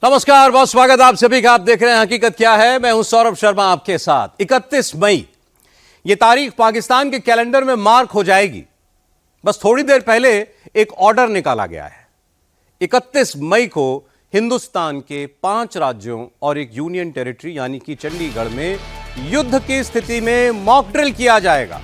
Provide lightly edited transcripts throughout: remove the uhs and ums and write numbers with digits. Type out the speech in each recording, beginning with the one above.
नमस्कार, बहुत स्वागत आप सभी का। आप देख रहे हैं हकीकत क्या है। मैं हूं सौरभ शर्मा आपके साथ। 31 मई यह तारीख पाकिस्तान के कैलेंडर में मार्क हो जाएगी। बस थोड़ी देर पहले एक ऑर्डर निकाला गया है। 31 मई को हिंदुस्तान के 5 राज्यों और एक यूनियन टेरिटरी यानी कि चंडीगढ़ में युद्ध की स्थिति में मॉक ड्रिल किया जाएगा।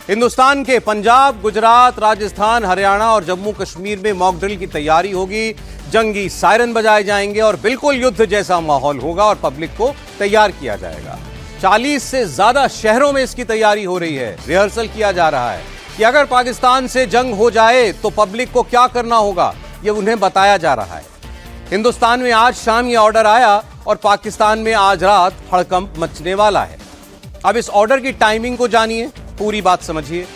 हिंदुस्तान के पंजाब, गुजरात, राजस्थान, हरियाणा और जम्मू कश्मीर में मॉक ड्रिल की तैयारी होगी। जंगी सायरन बजाए जाएंगे और बिल्कुल युद्ध जैसा माहौल होगा और पब्लिक को तैयार किया जाएगा। 40 से ज्यादा शहरों में इसकी तैयारी हो रही है। रिहर्सल किया जा रहा है कि अगर पाकिस्तान से जंग हो जाए तो पब्लिक को क्या करना होगा, यह उन्हें बताया जा रहा है। हिंदुस्तान में आज शाम यह ऑर्डर आया और पाकिस्तान में आज रात हड़कंप मचने वाला है। अब इस ऑर्डर की टाइमिंग को जानिए, पूरी बात समझिए।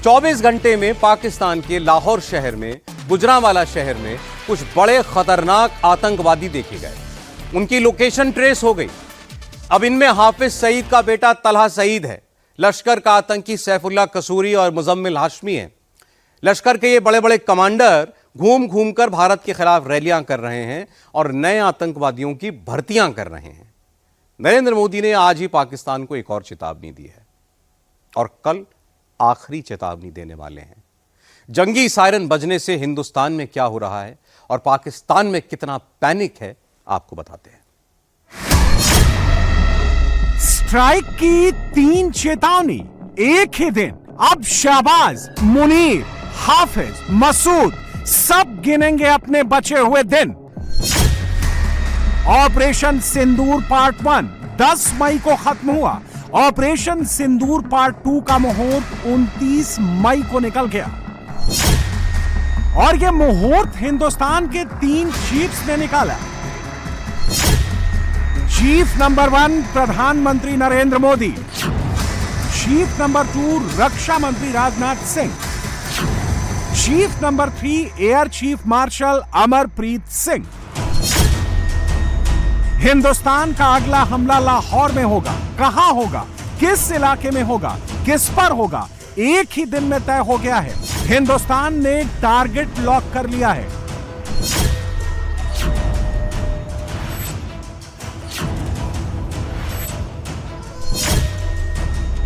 24 घंटे में पाकिस्तान के लाहौर शहर में, गुजरांवाला शहर में कुछ बड़े खतरनाक आतंकवादी देखे गए। उनकी लोकेशन ट्रेस हो गई। अब इनमें हाफिज सईद का बेटा तलहा सईद है। लश्कर का आतंकी सैफुल्लाह कसूरी और मुजम्मिल हाशमी है। लश्कर के ये बड़े बड़े कमांडर घूम घूम कर भारत के खिलाफ रैलियां कर रहे हैं और नए आतंकवादियों की भर्तियां कर रहे हैं। नरेंद्र मोदी ने आज ही पाकिस्तान को एक और चेतावनी दी है और कल आखिरी चेतावनी देने वाले हैं। जंगी सायरन बजने से हिंदुस्तान में क्या हो रहा है और पाकिस्तान में कितना पैनिक है, आपको बताते हैं। स्ट्राइक की 3 चेतावनी एक ही दिन। अब शहबाज, मुनीर, हाफिज, मसूद सब गिनेंगे अपने बचे हुए दिन। ऑपरेशन सिंदूर पार्ट 1 10 मई को खत्म हुआ। ऑपरेशन सिंदूर पार्ट 2 का मुहूर्त 29 मई को निकल गया और यह मुहूर्त हिंदुस्तान के 3 चीफ्स ने निकाला। चीफ नंबर 1 प्रधानमंत्री नरेंद्र मोदी, चीफ नंबर 2 रक्षा मंत्री Rajnath Singh, chief number 3 air chief marshal Amarpreet Singh. Hindustan का अगला हमला लाहौर में होगा। कहां होगा, किस इलाके में होगा, किस पर होगा, एक ही दिन में तय हो गया है। हिंदुस्तान ने टारगेट लॉक कर लिया है।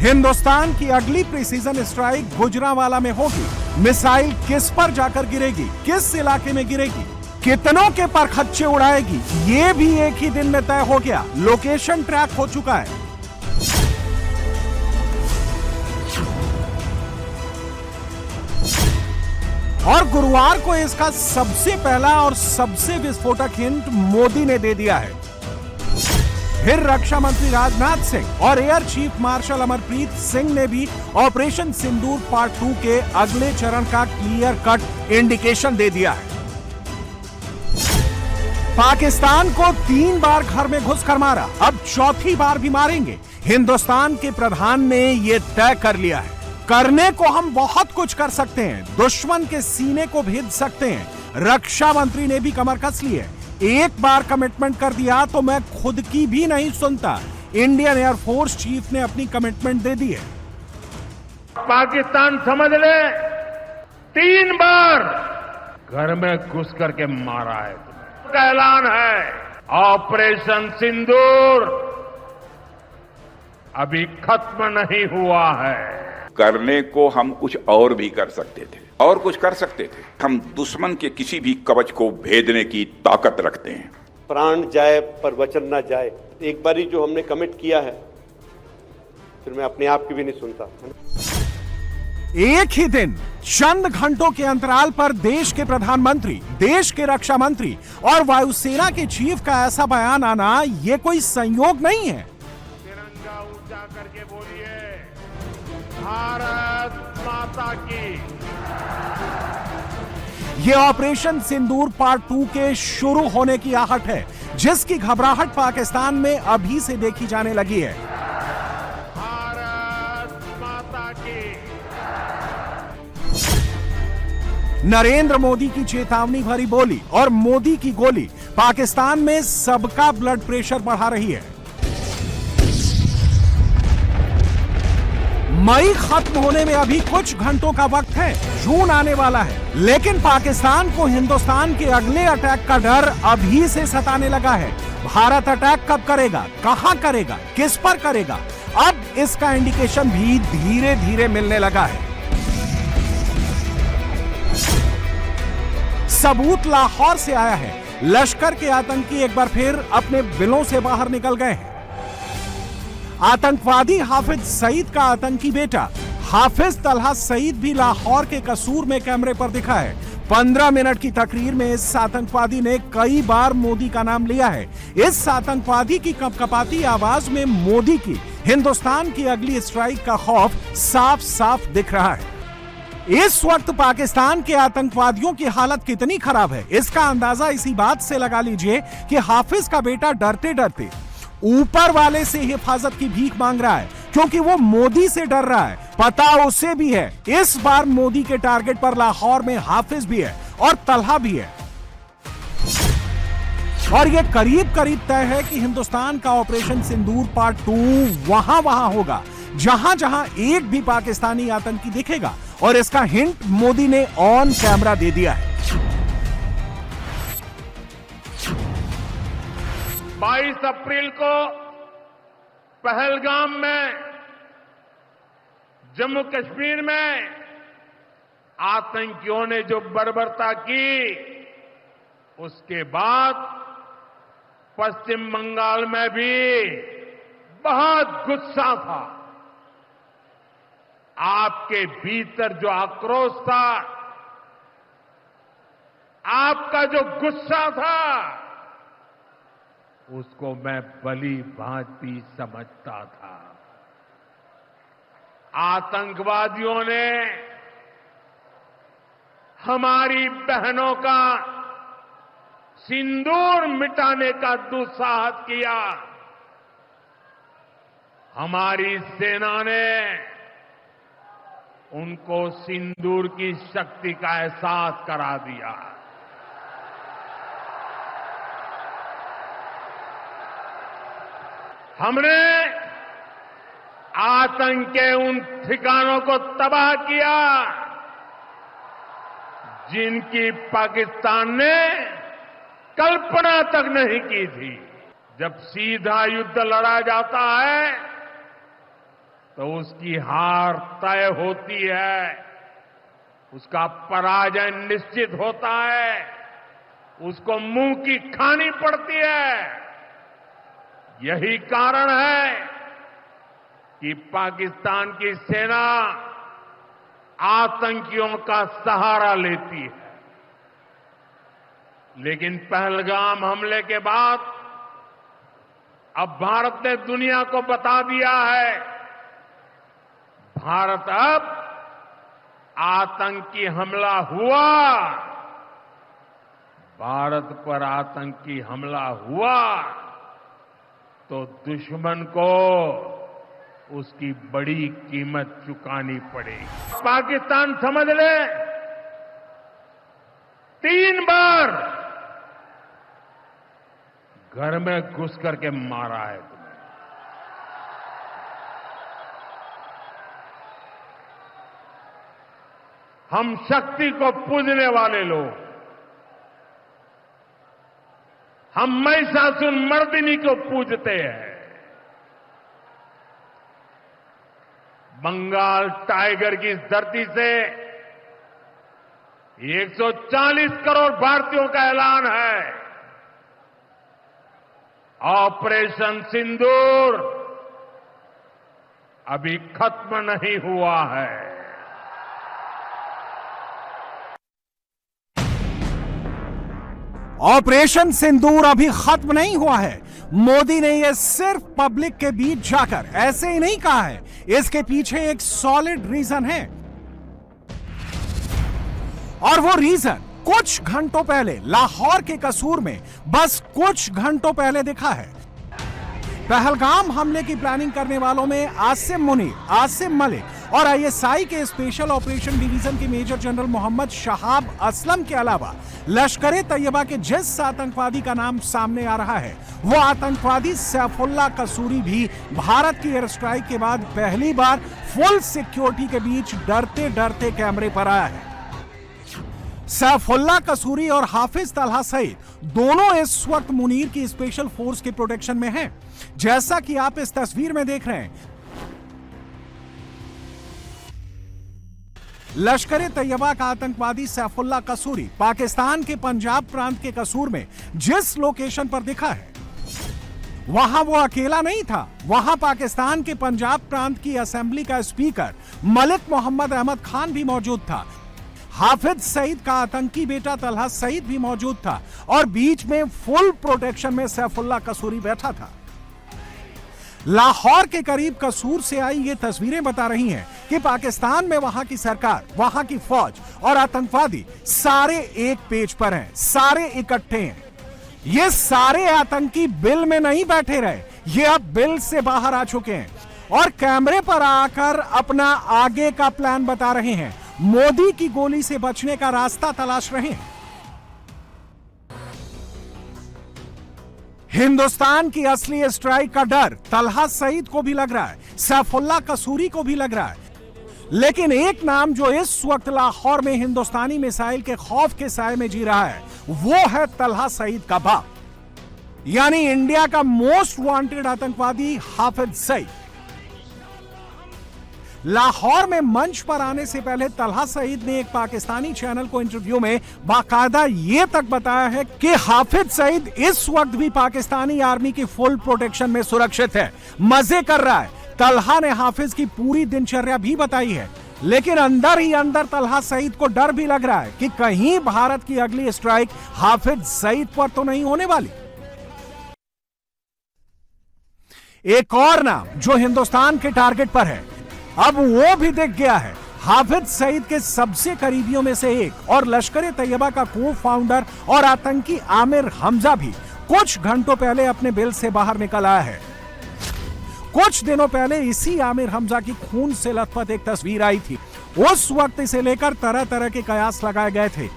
हिंदुस्तान की अगली प्रीसीजन स्ट्राइक गुजरांवाला में होगी। मिसाइल किस पर जाकर गिरेगी, किस इलाके में गिरेगी, कितनों के पर खच्चे उड़ाएगी, यह भी एक ही दिन में तय हो गया। लोकेशन ट्रैक हो चुका है। और गुरुवार को इसका सबसे पहला और सबसे विस्फोटक हिंट मोदी ने दे दिया है। फिर रक्षा मंत्री राजनाथ सिंह और air chief marshal Amarpreet Singh ने भी ऑपरेशन सिंदूर पार्ट 2 के अगले चरण का क्लियर कट इंडिकेशन दे दिया है। पाकिस्तान को 3 बार घर में घुसकर मारा, अब 4थी बार भी मारेंगे। हिंदुस्तान के प्रधान ने यह तय कर लिया है। करने को हम बहुत कुछ कर सकते हैं, दुश्मन के सीने को भेद सकते हैं। रक्षा मंत्री ने भी कमर कस ली है। एक बार कमिटमेंट कर दिया तो मैं खुद की भी नहीं सुनता। इंडियन एयरफोर्स चीफ ने अपनी कमिटमेंट दे दी है। पाकिस्तान समझ ले 3 बार घर में घुस करके मारा है। का ऐलान है, ऑपरेशन सिंदूर अभी खत्म नहीं हुआ है। करने को हम कुछ और भी कर सकते थे, और कुछ कर सकते थे। हम दुश्मन के किसी भी कवच को भेदने की ताकत रखते हैं। प्राण जाए पर वचन ना जाए। एक बारी जो हमने कमिट किया है, फिर मैं अपने आप की भी नहीं सुनता। एक ही दिन चंद घंटों के अंतराल पर देश के प्रधानमंत्री, देश के रक्षा मंत्री और वायुसेना के चीफ का ऐसा बयान आना, यह कोई संयोग नहीं है। तिरंगा ऊंचा करके बोलिए, भारत माता की। यह ऑपरेशन सिंदूर पार्ट 2 के शुरू होने की आहट है, जिसकी घबराहट पाकिस्तान में अभी से देखी जाने लगी है। भारत माता की। नरेंद्र मोदी की चेतावनी भरी बोली और मोदी की गोली पाकिस्तान में सबका ब्लड प्रेशर बढ़ा रही है। मई खत्म होने में अभी कुछ घंटों का वक्त है, जून आने वाला है, लेकिन पाकिस्तान को हिंदुस्तान के अगले अटैक का डर अभी से सताने लगा है। भारत अटैक कब करेगा, कहां करेगा, किस पर करेगा, अब इसका इंडिकेशन भी धीरे धीरे मिलने लगा है। सबूत लाहौर से आया है। लश्कर के आतंकी एक बार फिर अपने बिलों से बाहर निकल गए हैं। आतंकवादी हाफिज सईद का आतंकी बेटा हाफिज तलहा सईद भी लाहौर के कसूर में कैमरे पर दिखा है। 15 मिनट की तकरीर में इस आतंकवादी ने कई बार मोदी का नाम लिया है। इस आतंकवादी की कपकपाती आवाज में मोदी की हिंदुस्तान की अगली स्ट्राइक का खौफ साफ साफ दिख रहा है। इस वक्त पाकिस्तान के आतंकवादियों की हालत कितनी खराब है, इसका अंदाजा इसी बात से लगा लीजिए कि हाफिज का बेटा डरते डरते ऊपर वाले से हिफाजत की भीख मांग रहा है, क्योंकि वो मोदी से डर रहा है। पता उसे भी है इस बार मोदी के टारगेट पर लाहौर में हाफिज भी है और तलहा भी है। और ये करीब करीब तय है कि हिंदुस्तान का ऑपरेशन सिंदूर पार्ट 2 वहां होगा जहां जहां एक भी पाकिस्तानी आतंकी दिखेगा, और इसका हिंट मोदी ने ऑन कैमरा दे दिया है। 22 अप्रैल को पहलगाम में, जम्मू कश्मीर में आतंकियों ने जो बर्बरता की, उसके बाद पश्चिम बंगाल में भी बहुत गुस्सा था। आपके भीतर जो आक्रोश था, आपका जो गुस्सा था, उसको मैं भली भांति समझता था। आतंकवादियों ने हमारी बहनों का सिंदूर मिटाने का दुस्साहस किया। हमारी सेना ने उनको सिंदूर की शक्ति का एहसास करा दिया। हमने आतंक के उन ठिकानों को तबाह किया जिनकी पाकिस्तान ने कल्पना तक नहीं की थी। जब सीधा युद्ध लड़ा जाता है तो उसकी हार तय होती है, उसका पराजय निश्चित होता है, उसको मुंह की खानी पड़ती है। यही कारण है कि पाकिस्तान की सेना आतंकियों का सहारा लेती है। लेकिन पहलगाम हमले के बाद अब भारत ने दुनिया को बता दिया है, भारत अब आतंकी हमला हुआ, भारत पर आतंकी हमला हुआ तो दुश्मन को उसकी बड़ी कीमत चुकानी पड़ेगी। पाकिस्तान समझ ले, 3 बार घर में घुस करके मारा है तुम्हें। हम शक्ति को पूजने वाले लोग, हम महिषासुर मर्दिनी को पूजते हैं। बंगाल टाइगर की इस धरती से 140 करोड़ भारतीयों का ऐलान है। ऑपरेशन सिंदूर अभी खत्म नहीं हुआ है। ऑपरेशन सिंदूर अभी खत्म नहीं हुआ है। मोदी ने यह सिर्फ पब्लिक के बीच जाकर ऐसे ही नहीं कहा है, इसके पीछे एक सॉलिड रीजन है। और वो रीजन कुछ घंटों पहले लाहौर के कसूर में, बस कुछ घंटों पहले दिखा है। पहलगाम हमले की प्लानिंग करने वालों में आसिम मुनीर, आसिम मलिक और आईएसआई के स्पेशल ऑपरेशन डिवीजन के मेजर जनरल मोहम्मद शहाब असलम के अलावा लश्कर तैयबा के जिस आतंकवादी का नाम सामने आ रहा है, वो आतंकवादी सैफुल्लाह कसूरी भी भारत की एयर स्ट्राइक के बाद पहली बार फुल सिक्योरिटी के बीच डरते डरते कैमरे पर आया है। सैफुल्लाह कसूरी और हाफिज तलहा सईद दोनों इस वक्त मुनीर की स्पेशल फोर्स के प्रोटेक्शन में हैं, जैसा कि आप इस तस्वीर में देख रहे हैं। लश्कर तैयबा का आतंकवादी सैफुल्लाह कसूरी पाकिस्तान के पंजाब प्रांत के कसूर में जिस लोकेशन पर दिखा है, वहां वो अकेला नहीं था। वहां पाकिस्तान के पंजाब प्रांत की असेंबली का स्पीकर मलिक मोहम्मद अहमद खान भी मौजूद था। हाफिज सईद का आतंकी बेटा तलहा सईद भी मौजूद था और बीच में फुल प्रोटेक्शन में सैफुल्लाह कसूरी बैठा था। लाहौर के करीब कसूर से आई ये तस्वीरें बता रही हैं कि पाकिस्तान में वहां की सरकार, वहां की फौज और आतंकवादी सारे एक पेज पर हैं, सारे इकट्ठे हैं। ये सारे आतंकी बिल में नहीं बैठे रहे, ये अब बिल से बाहर आ चुके हैं और कैमरे पर आकर अपना आगे का प्लान बता रहे हैं। मोदी की गोली से बचने का रास्ता तलाश रहे हैं। हिंदुस्तान की असली स्ट्राइक का डर तलहा सईद को भी लग रहा है, सैफुल्लाह कसूरी को भी लग रहा है, लेकिन एक नाम जो इस वक्त लाहौर में हिंदुस्तानी मिसाइल के खौफ के साए में जी रहा है, वो है तलहा सईद का बाप, यानी इंडिया का मोस्ट वांटेड आतंकवादी हाफिज सईद। लाहौर में मंच पर आने से पहले तलहा सईद ने एक पाकिस्तानी चैनल को इंटरव्यू में बाकायदा ये तक बताया है कि हाफिज सईद इस वक्त भी पाकिस्तानी आर्मी की फुल प्रोटेक्शन में सुरक्षित है, मजे कर रहा है। तलहा ने हाफिज की पूरी दिनचर्या भी बताई है, लेकिन अंदर ही अंदर तलहा सईद को डर भी लग रहा है कि कहीं भारत की अगली स्ट्राइक हाफिज सईद पर तो नहीं होने वाली। एक और नाम जो हिंदुस्तान के टारगेट पर है, अब वो भी दिख गया है। हाफिज सईद के सबसे करीबियों में से एक और लश्कर तैयबा का को फाउंडर और आतंकी आमिर हमजा भी कुछ घंटों पहले अपने बिल से बाहर निकल आया है। कुछ दिनों पहले इसी आमिर हमजा की खून से लथपथ एक तस्वीर आई थी। उस वक्त इसे लेकर तरह तरह के कयास लगाए गए थे,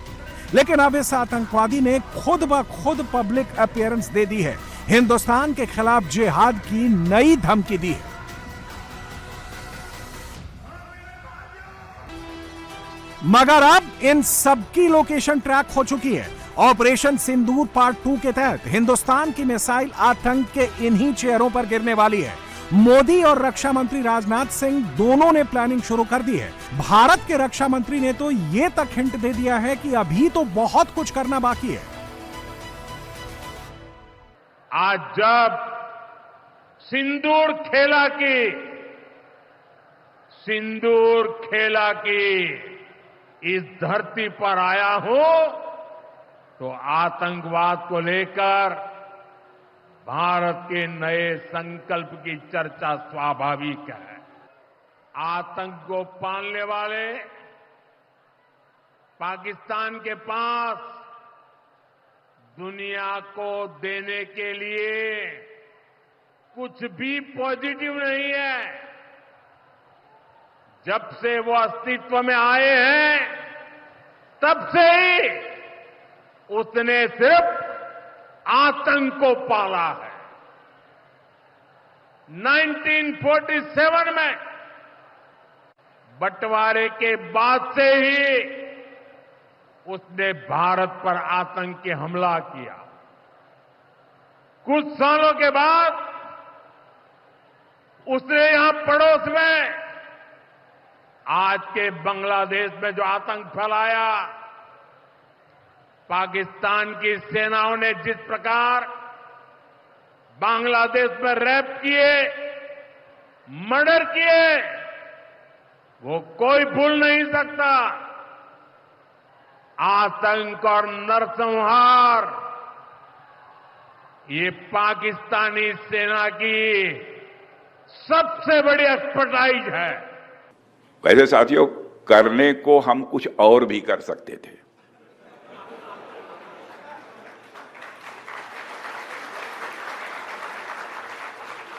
लेकिन अब इस आतंकवादी ने खुद ब खुद पब्लिक अपीयरेंस दे दी है, हिंदुस्तान के खिलाफ जिहाद की नई धमकी दी है। मगर अब इन सबकी लोकेशन ट्रैक हो चुकी है। ऑपरेशन सिंदूर पार्ट 2 के तहत हिंदुस्तान की मिसाइल आतंक के इन्हीं चेहरों पर गिरने वाली है। मोदी और रक्षा मंत्री राजनाथ सिंह दोनों ने प्लानिंग शुरू कर दी है। भारत के रक्षा मंत्री ने तो यह तक हिंट दे दिया है कि अभी तो बहुत कुछ करना बाकी है। आज जब सिंदूर खेला की इस धरती पर आया हूं, तो आतंकवाद को लेकर भारत के नए संकल्प की चर्चा स्वाभाविक है। आतंक को पालने वाले पाकिस्तान के पास दुनिया को देने के लिए कुछ भी पॉजिटिव नहीं है। जब से वो अस्तित्व में आए हैं, तब से ही उसने सिर्फ आतंक को पाला है। 1947 में बंटवारे के बाद से ही उसने भारत पर आतंकी हमला किया। कुछ सालों के बाद उसने यहां पड़ोस में आज के बांग्लादेश में जो आतंक फैलाया, पाकिस्तान की सेनाओं ने जिस प्रकार बांग्लादेश में रेप किए, मर्डर किए, वो कोई भूल नहीं सकता। आतंक और नरसंहार ये पाकिस्तानी सेना की सबसे बड़ी एक्सपर्टाइज है। वैसे साथियों, करने को हम कुछ और भी कर सकते थे,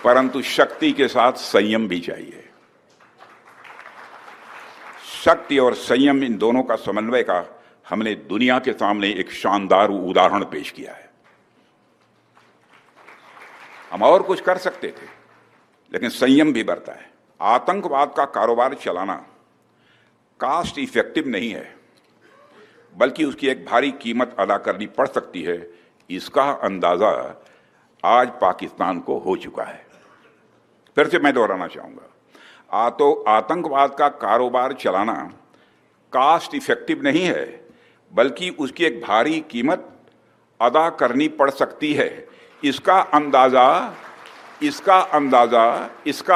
परंतु शक्ति के साथ संयम भी चाहिए। शक्ति और संयम इन दोनों का समन्वय का हमने दुनिया के सामने एक शानदार उदाहरण पेश किया है। हम और कुछ कर सकते थे, लेकिन संयम भी बरता है। आतंकवाद का कारोबार चलाना कास्ट इफेक्टिव नहीं है, बल्कि उसकी एक भारी कीमत अदा करनी पड़ सकती है। इसका अंदाजा आज पाकिस्तान को हो चुका है। फिर से मैं दोहराना चाहूंगा, तो आतंकवाद का कारोबार चलाना कास्ट इफेक्टिव नहीं है, बल्कि उसकी एक भारी कीमत अदा करनी पड़ सकती है। इसका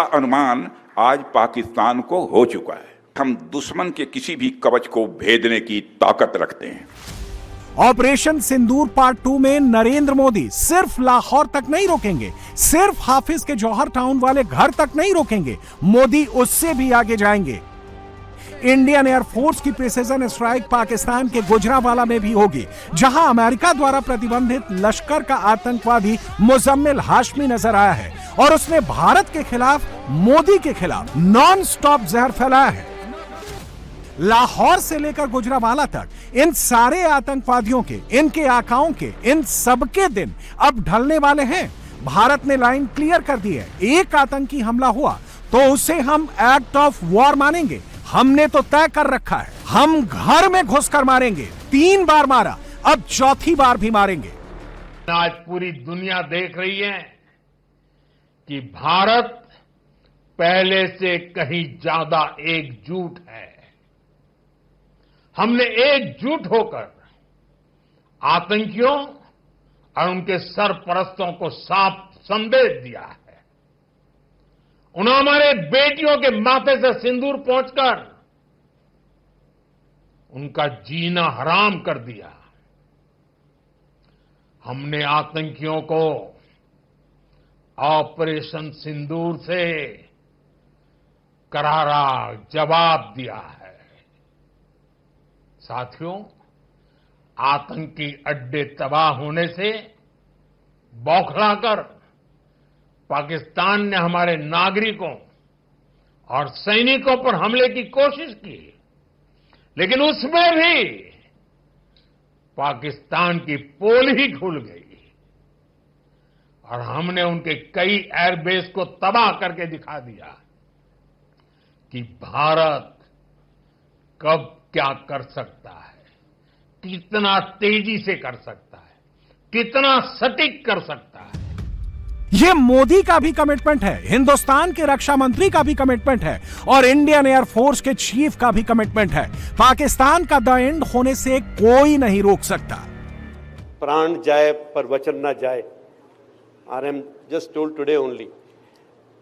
अनुमान आज पाकिस्तान को हो चुका है। हम दुश्मन के किसी भी कवच को भेदने की ताकत रखते हैं। ऑपरेशन सिंदूर पार्ट 2 में नरेंद्र मोदी सिर्फ लाहौर तक नहीं रोकेंगे, सिर्फ हाफिज के जौहर टाउन वाले घर तक नहीं रोकेंगे, मोदी उससे भी आगे जाएंगे। इंडियन एयरफोर्स की प्रिसीजन स्ट्राइक पाकिस्तान के गुजरांवाला में भी होगी, जहां अमेरिका द्वारा प्रतिबंधित लश्कर का आतंकवादी मुजम्मिल हाशमी नजर आया है और उसने भारत के खिलाफ, मोदी के खिलाफ नॉन स्टॉप जहर फैलाया है। लाहौर से लेकर गुजरांवाला तक इन सारे आतंकवादियों के, इनके आकाओं के, इन सबके दिन अब ढलने वाले हैं। भारत ने लाइन क्लियर कर दी है, एक आतंकी हमला हुआ तो उसे हम एक्ट ऑफ वॉर मानेंगे। हमने तो तय कर रखा है, हम घर में घुसकर मारेंगे। 3 बार मारा, अब चौथी बार भी मारेंगे। आज पूरी दुनिया देख रही है कि भारत पहले से कहीं ज्यादा एकजुट है। हमने एकजुट होकर आतंकियों और उनके सरपरस्तों को साफ संदेश दिया है। उन्होंने हमारे बेटियों के माथे से सिंदूर पोंछकर उनका जीना हराम कर दिया। हमने आतंकियों को ऑपरेशन सिंदूर से करारा जवाब दिया है। साथियों, आतंकी अड्डे तबाह होने से बौखलाकर पाकिस्तान ने हमारे नागरिकों और सैनिकों पर हमले की कोशिश की, लेकिन उसमें भी पाकिस्तान की पोल ही खुल गई और हमने उनके कई एयरबेस को तबाह करके दिखा दिया कि भारत कब क्या कर सकता है, कितना तेजी से कर सकता है, कितना सटीक कर सकता है। ये मोदी का भी कमिटमेंट है, हिंदुस्तान के रक्षा मंत्री का भी कमिटमेंट है और इंडियन एयरफोर्स के चीफ का भी कमिटमेंट है। पाकिस्तान का द एंड होने से कोई नहीं रोक सकता। प्राण जाए पर वचन ना जाए। I am just told today only.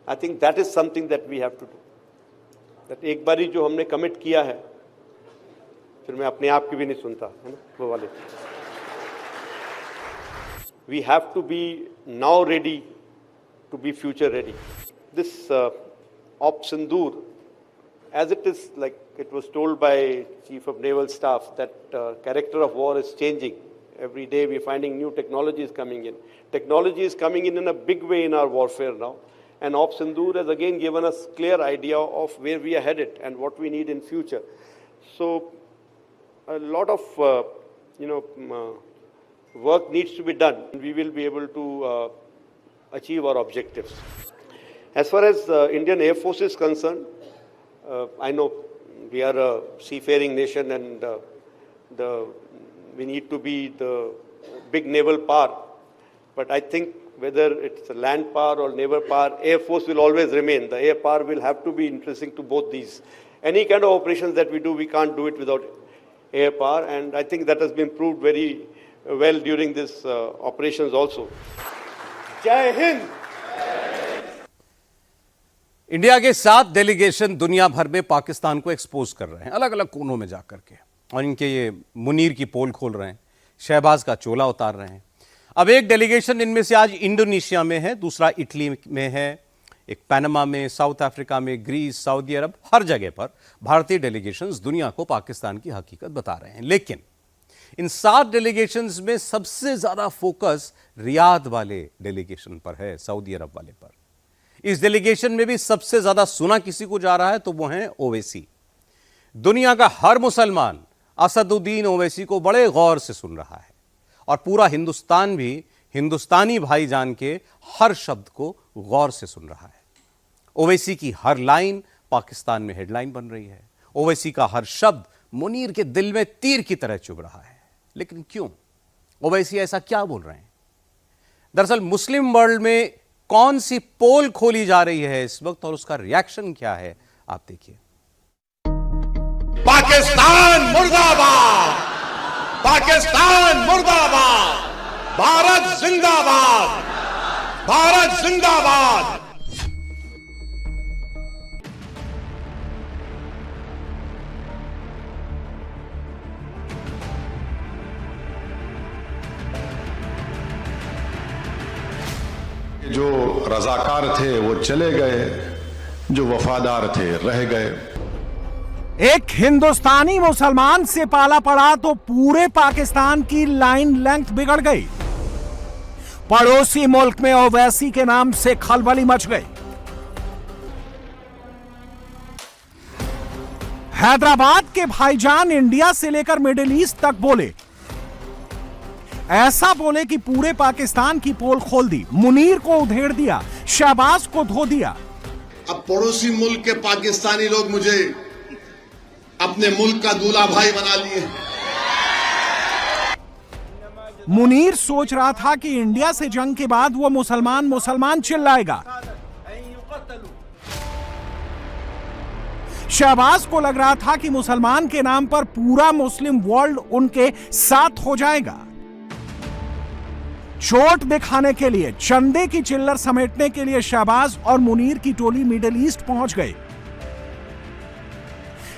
I think that is something that we have to do. That एक बारी जो हमने कमिट किया है, फिर मैं अपने आप की भी नहीं सुनता, है ना, वो वाले। We have to be now ready to be future ready. This Op Sindoor, as it is, like it was told by Chief of Naval Staff, that character of war is changing. Every day we're finding new technologies coming in. Technology is coming in a big way in our warfare now. And Op Sindoor has again given us clear idea of where we are headed and what we need in future. So a lot of, work needs to be done. We will be able to achieve our objectives. As far as Indian Air Force is concerned, I know we are a seafaring nation and we need to be the big naval power. But I think whether it's a land power or naval power, Air Force will always remain. The air power will have to be interesting to both these. Any kind of operations that we do, we can't do it without air power. And I think that has been proved very well during this operations also. Jai Hind! India के 7 delegation दुनिया भर में पाकिस्तान को expose कर रहे हैं, अलग अलग कोनों में जाकर के, और इनके ये मुनीर की पोल खोल रहे हैं, शहबाज का चोला उतार रहे हैं। अब एक डेलीगेशन इनमें से आज इंडोनेशिया में है, दूसरा इटली में है, एक पनामा में, साउथ अफ्रीका में, ग्रीस, सऊदी अरब, हर जगह पर भारतीय डेलीगेशंस दुनिया को पाकिस्तान की हकीकत बता रहे हैं। लेकिन इन 7 डेलीगेशंस में सबसे ज्यादा फोकस रियाद वाले डेलीगेशन पर है, सऊदी अरब वाले पर। इस डेलीगेशन में भी सबसे ज्यादा सुना किसी को जा रहा है तो वो है ओवैसी। दुनिया का हर मुसलमान असदुद्दीन ओवैसी को बड़े गौर से सुन रहा है और पूरा हिंदुस्तान भी हिंदुस्तानी भाईजान के हर शब्द को गौर से सुन रहा है। ओवैसी की हर लाइन पाकिस्तान में हेडलाइन बन रही है। ओवैसी का हर शब्द मुनीर के दिल में तीर की तरह चुभ रहा है। लेकिन क्यों? ओवैसी ऐसा क्या बोल रहे हैं? दरअसल मुस्लिम वर्ल्ड में कौन सी पोल खोली जा रही है इस वक्त और उसका रिएक्शन क्या है, आप देखिए। पाकिस्तान मुर्दाबाद, पाकिस्तान मुर्दाबाद, भारत जिंदाबाद, भारत जिंदाबाद। जो रजाकार थे वो चले गए, जो वफादार थे रह गए। एक हिंदुस्तानी मुसलमान से पाला पड़ा तो पूरे पाकिस्तान की लाइन लेंथ बिगड़ गई। पड़ोसी मुल्क में ओवैसी के नाम से खलबली मच गई। हैदराबाद के भाईजान इंडिया से लेकर मिडिल ईस्ट तक बोले, ऐसा बोले कि पूरे पाकिस्तान की पोल खोल दी, मुनीर को उधेड़ दिया, शहबाज को धो दिया। अब पड़ोसी मुल्क के पाकिस्तानी लोग मुझे अपने मुल्क का दूल्हा भाई बना लिए। मुनीर सोच रहा था कि इंडिया से जंग के बाद वो मुसलमान मुसलमान चिल्लाएगा। शहबाज को लग रहा था कि मुसलमान के नाम पर पूरा मुस्लिम वर्ल्ड उनके साथ हो जाएगा। चोट दिखाने के लिए, चंदे की चिल्लर समेटने के लिए शहबाज और मुनीर की टोली मिडिल ईस्ट पहुंच गई।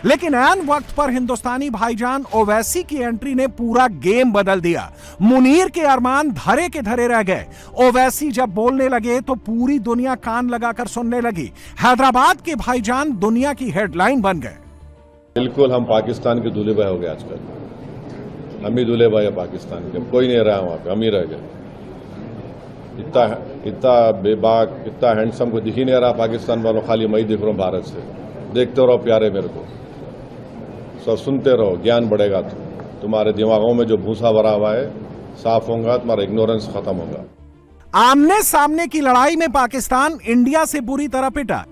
लेकिन ऐन वक्त पर हिंदुस्तानी भाईजान ओवैसी की एंट्री ने पूरा गेम बदल दिया। मुनीर के अरमान धरे के धरे रह गए। ओवैसी जब बोलने लगे तो पूरी दुनिया कान लगाकर सुनने लगी। हैदराबाद के भाईजान दुनिया की हेडलाइन बन गए। बिल्कुल हम पाकिस्तान के दूल्हे भाई हो गए। आजकल हम ही दूल्हे भाई है पाकिस्तान के, कोई नहीं रहा वहां पे, हम ही रह गए। इतना बेबाक, इतना हैंडसम को दिख ही नहीं रहा पाकिस्तान वालों, खाली मैं ही दिख रहा हूं भारत से। देखते रहो प्यारे मेरे को, सब सुनते रहो, ज्ञान बढ़ेगा। तुम्हारे दिमागों में जो भूसा भरा हुआ है साफ होगा, तुम्हारा इग्नोरेंस खत्म होगा। आमने सामने की लड़ाई में पाकिस्तान इंडिया से बुरी तरह पिटा।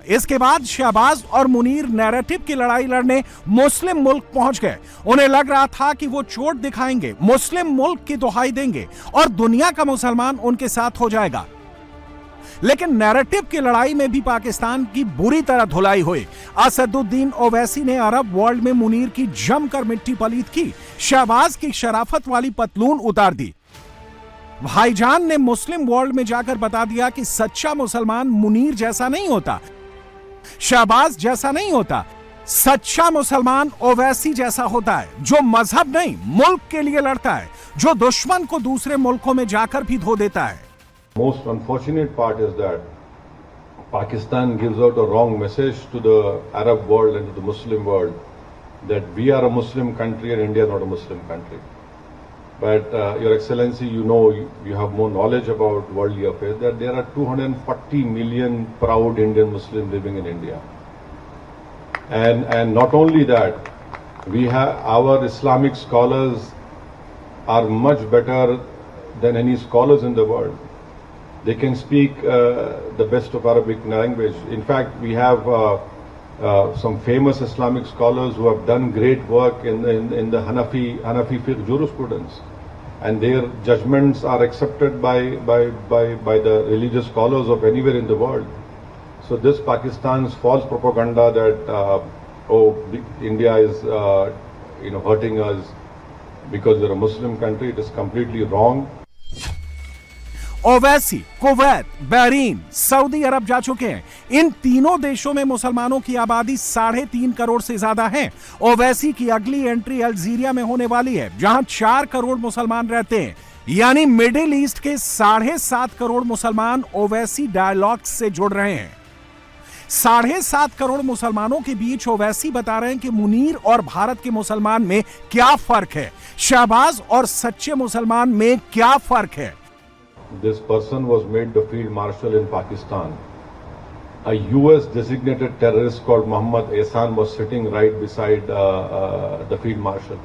इसके बाद शहबाज और मुनीर नैरेटिव की लड़ाई लड़ने मुस्लिम मुल्क पहुंच गए। उन्हें लग रहा था कि वो चोट दिखाएंगे, मुस्लिम मुल्क की दुहाई देंगे और दुनिया का मुसलमान उनके साथ हो जाएगा। लेकिन नैरेटिव की लड़ाई में भी पाकिस्तान की बुरी तरह धुलाई हुई। असदुद्दीन ओवैसी ने अरब वर्ल्ड में मुनीर की जमकर मिट्टी पलीत की। शहबाज की शराफत वाली पतलून उतार दी। भाईजान ने मुस्लिम वर्ल्ड में जाकर बता दिया कि सच्चा मुसलमान मुनीर जैसा नहीं होता, शहबाज जैसा नहीं होता। सच्चा मुसलमान ओवैसी जैसा होता है, जो मजहब नहीं मुल्क के लिए लड़ता है, जो दुश्मन को दूसरे मुल्कों में जाकर भी धो देता है। Most unfortunate part is that Pakistan gives out a wrong message to the Arab world and to the Muslim world that we are a Muslim country and India is not a Muslim country. But Your Excellency, you know, you have more knowledge about worldly affairs, that there are 240 million proud Indian Muslims living in India. And not only that, we have our Islamic scholars are much better than any scholars in the world. They can speak the best of Arabic language. In fact, we have some famous Islamic scholars who have done great work in the Hanafi fiqh jurisprudence, and their judgments are accepted by the religious scholars of anywhere in the world. So this Pakistan's false propaganda that India is hurting us because we're a Muslim country, it is completely wrong. Owaisi Kuwait, Bahrain, Saudi Arabia जा चुके हैं। इन तीनों देशों में मुसलमानों की आबादी 3.5 करोड़ से ज्यादा है। ओवैसी की अगली एंट्री अल्जीरिया में होने वाली है, जहां 4 करोड़ मुसलमान रहते हैं। यानी मिडिल ईस्ट के 7.5 करोड़ मुसलमान ओवैसी डायलॉग से जुड़ रहे हैं। 7.5 करोड़ मुसलमानों के बीच ओवैसी बता रहे हैं कि मुनीर और भारत के मुसलमान में क्या फर्क है, शहबाज और सच्चे मुसलमान में क्या फर्क है। This person was made the field marshal in Pakistan, a US designated terrorist called Mohammed Ehsan was sitting right beside the field marshal.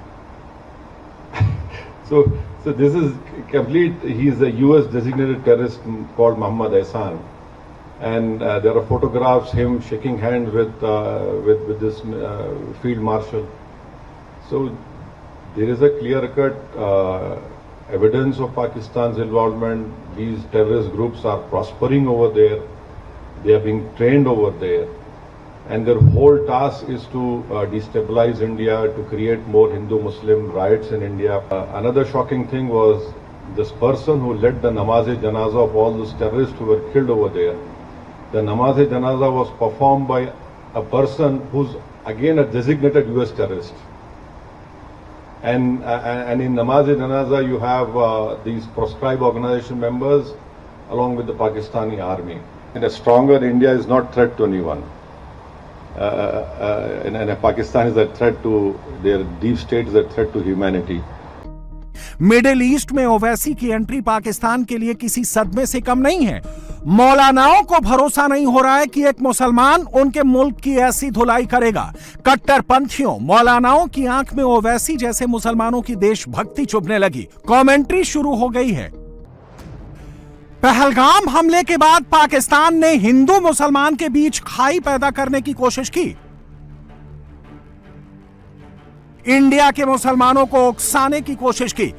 So this is complete. He's a US designated terrorist called Mohammed Ehsan, and there are photographs him shaking hands with this field marshal. So there is a clear-cut evidence of Pakistan's involvement. These terrorist groups are prospering over there. They are being trained over there. And their whole task is to destabilize India, to create more Hindu-Muslim riots in India. Another shocking thing was this person who led the namaz-e-janaza of all those terrorists who were killed over there. The namaz-e-janaza was performed by a person who's again a designated US terrorist. And in namaz-e-janaza you have these proscribed organization members along with the Pakistani army. And a stronger India is not threat to anyone. And Pakistan is a threat to their deep state, is a threat to humanity. Middle east में ओवैसी की entry Pakistan के लिए किसी सदमे से कम नहीं है। मौलानाओं को भरोसा नहीं हो रहा है कि एक मुसलमान उनके मुल्क की ऐसी धुलाई करेगा। कट्टरपंथियों मौलानाओं की आंख में ओवैसी जैसे मुसलमानों की देशभक्ति चुभने लगी। कमेंट्री शुरू हो गई है। पहलगाम हमले के बाद पाकिस्तान ने हिंदू मुसलमान के बीच खाई पैदा करने की कोशिश की। इंडिया के मुसलमानों को उकसाने की कोशिश की,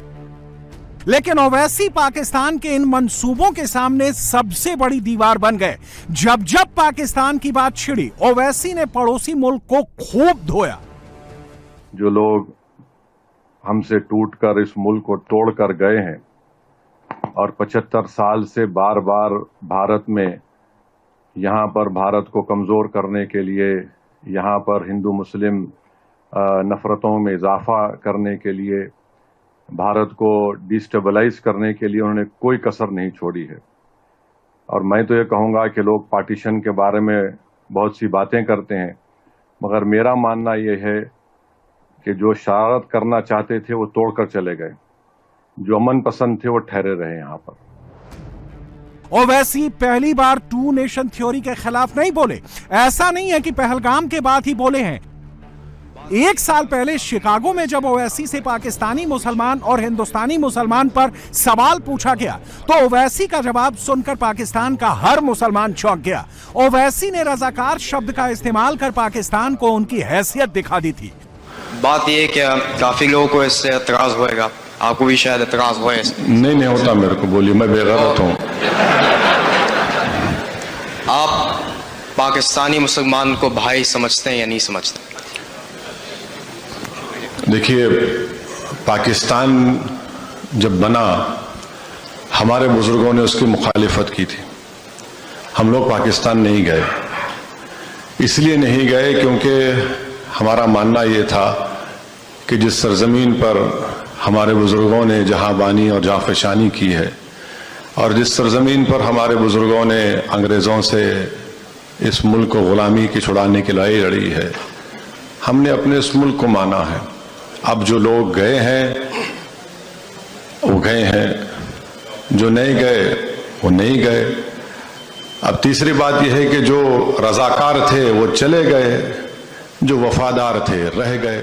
लेकिन ओवैसी पाकिस्तान के इन मंसूबों के सामने सबसे बड़ी दीवार बन गए। जब जब पाकिस्तान की बात छिड़ी, ओवैसी ने पड़ोसी मुल्क को खूब धोया। जो लोग हमसे टूटकर इस मुल्क को तोड़कर गए हैं और 75 साल से बार बार भारत में यहाँ पर भारत को कमजोर करने के लिए, यहाँ पर हिंदू मुस्लिम नफरतों में इजाफा करने के लिए, भारत को डिस्टेबलाइज करने के लिए उन्होंने कोई कसर नहीं छोड़ी है। और मैं तो ये कहूँगा कि लोग पार्टीशन के बारे में बहुत सी बातें करते हैं, मगर मेरा मानना ये है कि जो शरारत करना चाहते थे वो तोड़कर चले गए, जो अमन पसंद थे वो ठहरे रहे यहाँ पर। ओवैसी पहली बार टू नेशन थ्योरी के खिलाफ नहीं बोले। ऐसा नहीं है कि पहलगाम के बाद ही बोले हैं। एक साल पहले शिकागो में जब ओवैसी से पाकिस्तानी मुसलमान और हिंदुस्तानी मुसलमान पर सवाल पूछा गया तो ओवैसी का जवाब सुनकर पाकिस्तान का हर मुसलमान चौंक गया। ओवैसी ने रजाकार शब्द का इस्तेमाल कर पाकिस्तान को उनकी हैसियत दिखा दी थी। बात यह कि काफी लोगों को इससे एतराज होएगा, आपको भी शायद एतराज हो। नहीं होता मेरे को, बोलिए, मैं बेगैरत हूँ। आप पाकिस्तानी मुसलमान को भाई समझते हैं या नहीं समझते? देखिए, पाकिस्तान जब बना हमारे बुजुर्गों ने उसकी मुखालिफत की थी। हम लोग पाकिस्तान नहीं गए, इसलिए नहीं गए क्योंकि हमारा मानना ये था कि जिस सरजमीन पर हमारे बुजुर्गों ने जहां बानी और जाफशानी की है और जिस सरजमीन पर हमारे बुजुर्गों ने अंग्रेज़ों से इस मुल्क को गुलामी की छुड़ाने की लड़ाई लड़ी है, हमने अपने इस मुल्क को माना है। अब जो लोग गए हैं वो गए हैं, जो नहीं गए वो नहीं गए। अब तीसरी बात यह है कि जो रजाकार थे वो चले गए, जो वफादार थे रह गए।